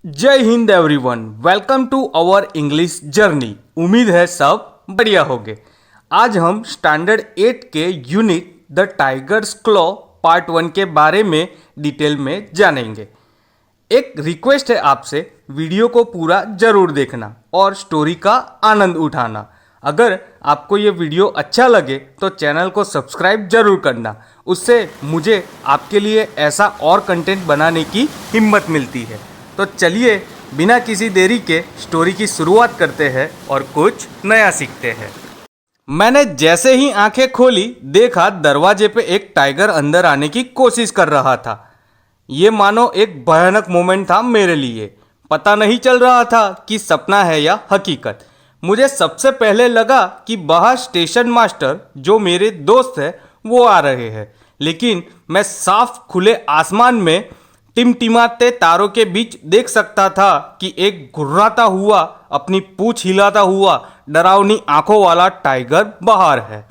जय Hind everyone, welcome to our English journey. उम्मीद है सब बढ़िया होंगे। आज हम स्टैंडर्ड 8 के unit the tiger's claw part 1 के बारे में डिटेल में जानेंगे। एक रिक्वेस्ट है आपसे, वीडियो को पूरा जरूर देखना और स्टोरी का आनंद उठाना। अगर आपको ये वीडियो अच्छा लगे तो चैनल को सब्सक्राइब जरूर करना, उससे मुझे आपके लिए ऐसा और कंटेंट बनाने की हिम्मत मिलती है। तो चलिए बिना किसी देरी के स्टोरी की शुरुआत करते हैं और कुछ नया सीखते हैं। मैंने जैसे ही आंखें खोली, देखा दरवाजे पे एक टाइगर अंदर आने की कोशिश कर रहा था। ये मानो एक भयानक मोमेंट था मेरे लिए। पता नहीं चल रहा था कि सपना है या हकीकत। मुझे सबसे पहले लगा कि बाहर स्टेशन मास्टर, जो मेरे दोस्त है, वो आ रहे हैं, लेकिन मैं साफ खुले आसमान में टिमटिमाते तारों के बीच देख सकता था कि एक घुर्राता हुआ, अपनी पूंछ हिलाता हुआ, डरावनी आंखों वाला टाइगर बाहर है।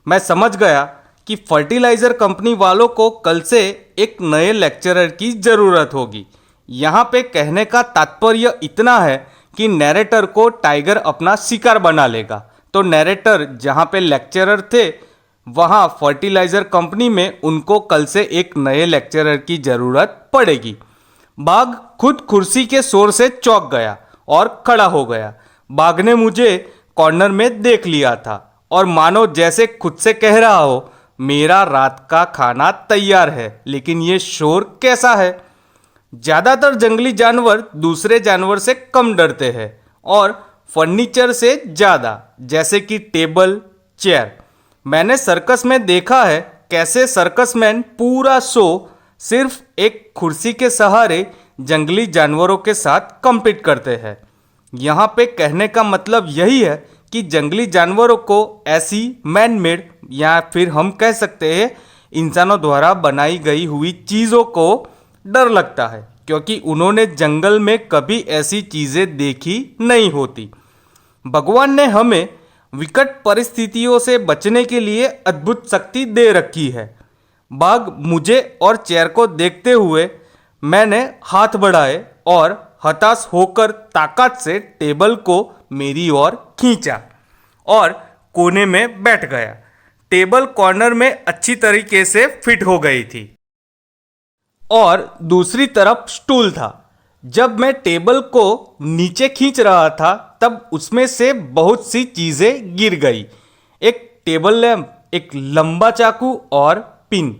मैं समझ गया कि फर्टिलाइजर कंपनी वालों को कल से एक नए लेक्चरर की ज़रूरत होगी। यहाँ पे कहने का तात्पर्य इतना है कि नैरेटर को टाइगर अपना शिकार बना लेगा। तो नैरेटर जहाँ पे लेक्चरर थे, वहाँ फर्टिलाइजर कंपनी में उनको कल से एक नए लेक्चरर की ज़रूरत पड़ेगी। बाघ खुद कुर्सी के शोर से चौंक गया और खड़ा हो गया। बाघ ने मुझे कॉर्नर में देख लिया था और मानो जैसे खुद से कह रहा हो, मेरा रात का खाना तैयार है, लेकिन ये शोर कैसा है। ज़्यादातर जंगली जानवर दूसरे जानवर से कम डरते हैं और फर्नीचर से ज़्यादा, जैसे कि टेबल, चेयर। मैंने सर्कस में देखा है कैसे सर्कसमैन पूरा शो सिर्फ एक कुर्सी के सहारे जंगली जानवरों के साथ कम्पीट करते हैं। यहाँ पे कहने का मतलब यही है कि जंगली जानवरों को ऐसी मैन मेड, या फिर हम कह सकते हैं इंसानों द्वारा बनाई गई हुई चीज़ों को डर लगता है, क्योंकि उन्होंने जंगल में कभी ऐसी चीज़ें देखी नहीं होती। भगवान ने हमें विकट परिस्थितियों से बचने के लिए अद्भुत शक्ति दे रखी है। बाघ मुझे और चेयर को देखते हुए मैंने हाथ बढ़ाए और हताश होकर ताकत से टेबल को मेरी ओर खींचा और कोने में बैठ गया। टेबल कॉर्नर में अच्छी तरीके से फिट हो गई थी और दूसरी तरफ स्टूल था। जब मैं टेबल को नीचे खींच रहा था, तब उसमें से बहुत सी चीज़ें गिर गई। एक टेबल लैंप, एक लंबा चाकू और पिन।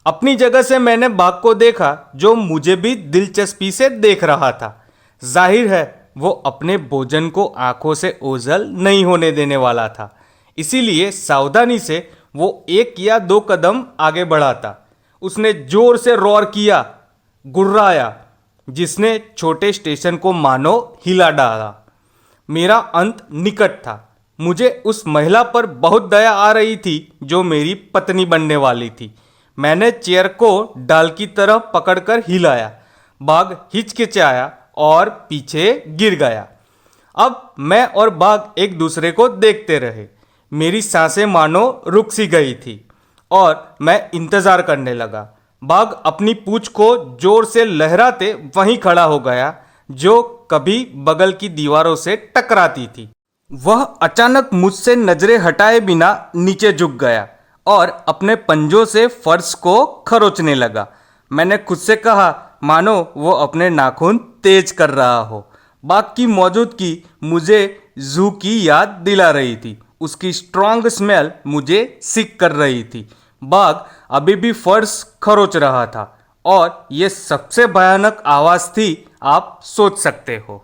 अपनी जगह से मैंने बाघ को देखा, जो मुझे भी दिलचस्पी से देख रहा था। जाहिर है वो अपने भोजन को आंखों से ओझल नहीं होने देने वाला था, इसीलिए सावधानी से वो एक या दो कदम आगे बढ़ा था। उसने जोर से रोर किया, गुर्राया, जिसने छोटे स्टेशन को मानो हिला डाला। मेरा अंत निकट था। मुझे उस महिला पर बहुत दया आ रही थी जो मेरी पत्नी बनने वाली थी। मैंने चेयर को डाल की तरह पकड़कर हिलाया। बाघ हिचकिचाया और पीछे गिर गया। अब मैं और बाघ एक दूसरे को देखते रहे। मेरी सांसें मानो रुक सी गई थी और मैं इंतज़ार करने लगा। बाघ अपनी पूंछ को जोर से लहराते वहीं खड़ा हो गया, जो कभी बगल की दीवारों से टकराती थी। वह अचानक मुझसे नजरें हटाए बिना नीचे झुक गया और अपने पंजों से फर्श को खरोचने लगा। मैंने खुद से कहा, मानो वो अपने नाखून तेज कर रहा हो। बाघ की मौजूदगी मुझे जू की याद दिला रही थी। उसकी स्ट्रॉन्ग स्मेल मुझे सिक कर रही थी। बाघ अभी भी फर्श खरोच रहा था और ये सबसे भयानक आवाज़ थी, आप सोच सकते हो।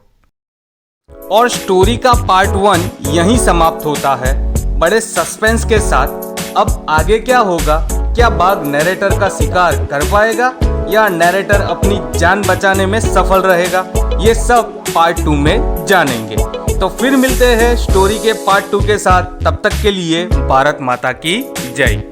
और स्टोरी का पार्ट 1 यहीं समाप्त होता है, बड़े सस्पेंस के साथ। अब आगे क्या होगा? क्या बाघ नैरेटर का शिकार कर पाएगा या नैरेटर अपनी जान बचाने में सफल रहेगा? ये सब पार्ट 2 में जानेंगे। तो फिर मिलते हैं स्टोरी के पार्ट 2 के साथ। तब तक के लिए भारत माता की जय।